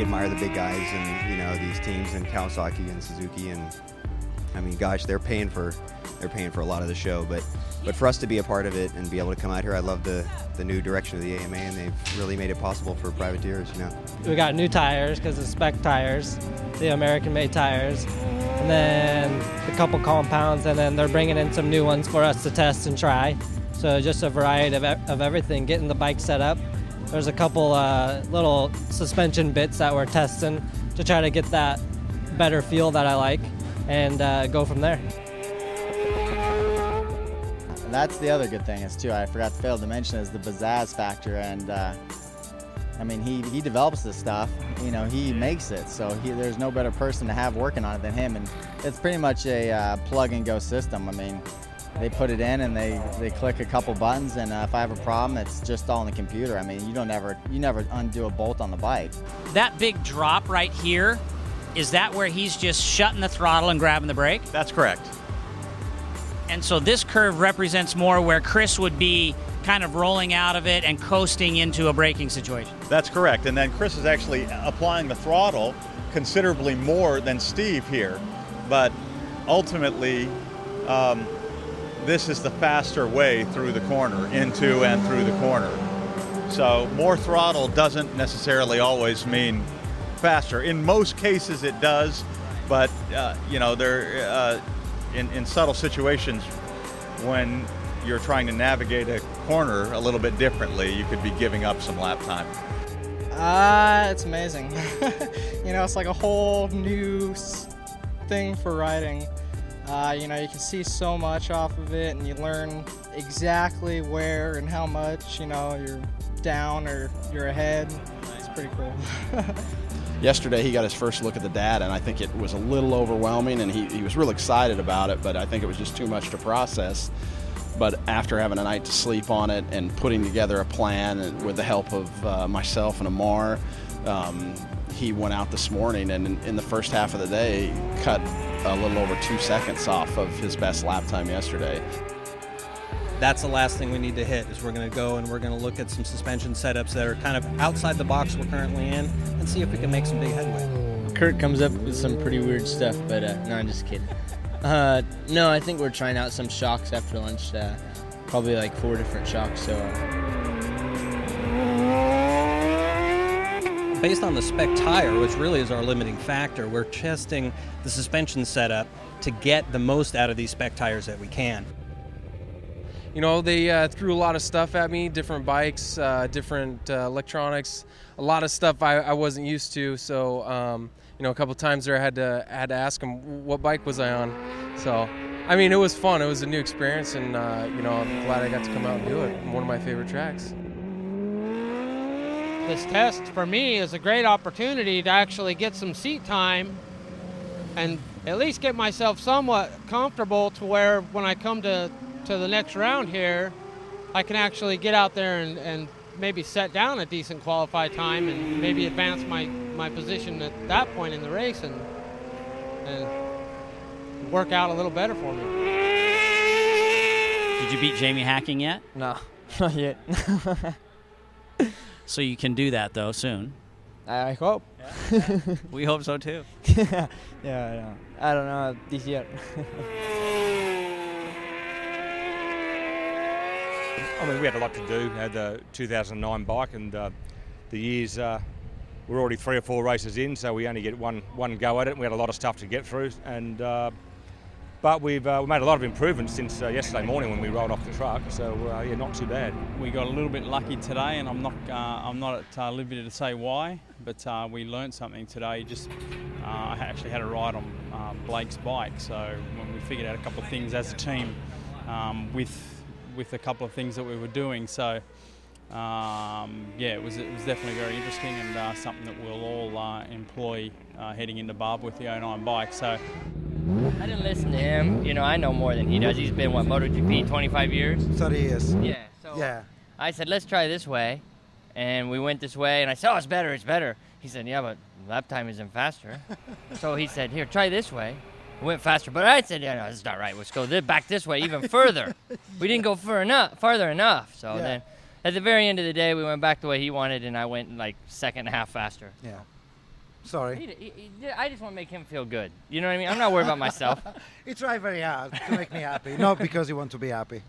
admire the big guys and, you know, these teams and Kawasaki and Suzuki, and I mean, gosh, they're paying for a lot of the show, but for us to be a part of it and be able to come out here, I love the new direction of the AMA, and they've really made it possible for privateers, you know. We got new tires because of spec tires, the American-made tires, and then a couple compounds, and then they're bringing in some new ones for us to test and try. So just a variety of everything, getting the bike set up. There's a couple little suspension bits that we're testing to try to get that better feel that I like, and go from there. That's the other good thing is too, I failed to mention, is the pizzazz factor. And I mean, he develops this stuff, you know, he makes it, so there's no better person to have working on it than him. And it's pretty much a plug and go system. I mean, they put it in and they click a couple buttons, and if I have a problem, it's just all in the computer. I mean, you never undo a bolt on the bike. That big drop right here, is that where he's just shutting the throttle and grabbing the brake? That's correct. And so this curve represents more where Chris would be kind of rolling out of it and coasting into a braking situation. That's correct. And then Chris is actually applying the throttle considerably more than Steve here. But ultimately, this is the faster way through the corner, into and through the corner. So more throttle doesn't necessarily always mean faster. In most cases it does, but you know, in subtle situations when you're trying to navigate a corner a little bit differently, you could be giving up some lap time. It's amazing. You know, it's like a whole new thing for riding. You know, you can see so much off of it, and you learn exactly where and how much, you know, you're down or you're ahead. It's pretty cool. Yesterday he got his first look at the data, and I think it was a little overwhelming, and he was real excited about it, but I think it was just too much to process. But after having a night to sleep on it and putting together a plan, and with the help of myself and Amar, he went out this morning and in the first half of the day cut a little over 2 seconds off of his best lap time yesterday. That's the last thing we need to hit, is we're going to go and we're going to look at some suspension setups that are kind of outside the box we're currently in and see if we can make some big headway. Kurt comes up with some pretty weird stuff, but no, I'm just kidding. No, I think we're trying out some shocks after lunch, probably like 4 different shocks. So. Based on the spec tire, which really is our limiting factor, we're testing the suspension setup to get the most out of these spec tires that we can. You know, they threw a lot of stuff at me, different bikes, different electronics, a lot of stuff I wasn't used to. So, you know, a couple times there I had to ask them what bike was I on. So, I mean, it was fun. It was a new experience, and you know, I'm glad I got to come out and do it. One of my favorite tracks. This test for me is a great opportunity to actually get some seat time and at least get myself somewhat comfortable to where when I come to the next round here, I can actually get out there and maybe set down a decent qualified time and maybe advance my position at that point in the race and work out a little better for me. Did you beat Jamie Hacking yet? No, not yet. So you can do that though soon. I hope. Yeah. We hope so too. Yeah, I don't know this year. I mean, we had a lot to do. We had the 2009 bike, and the years we're already 3 or 4 races in, so we only get one go at it. We had a lot of stuff to get through, and but we've made a lot of improvements since yesterday morning when we rolled off the truck. So yeah, not too bad. We got a little bit lucky today, and I'm not at liberty to say why, but we learned something today. Just I actually had a ride on Blake's bike, so when we figured out a couple of things as a team with a couple of things that we were doing, so yeah, it was definitely very interesting, and something that we'll all employ heading into Barb with the 09 bike. So I didn't listen to him. You know, I know more than he does. He's been, what, MotoGP 25 years? 30 years. Yeah. So yeah. I said, let's try this way. And we went this way, and I said, oh, it's better. He said, yeah, but lap time isn't faster. So he said, here, try this way. We went faster. But I said, yeah, no, this is not right. Let's go back this way even further. We didn't go farther enough. So then at the very end of the day, we went back the way he wanted, and I went like second and a half faster. Yeah. Sorry. I just want to make him feel good. You know what I mean? I'm not worried about myself. He tried very hard to make me happy, not because he want to be happy.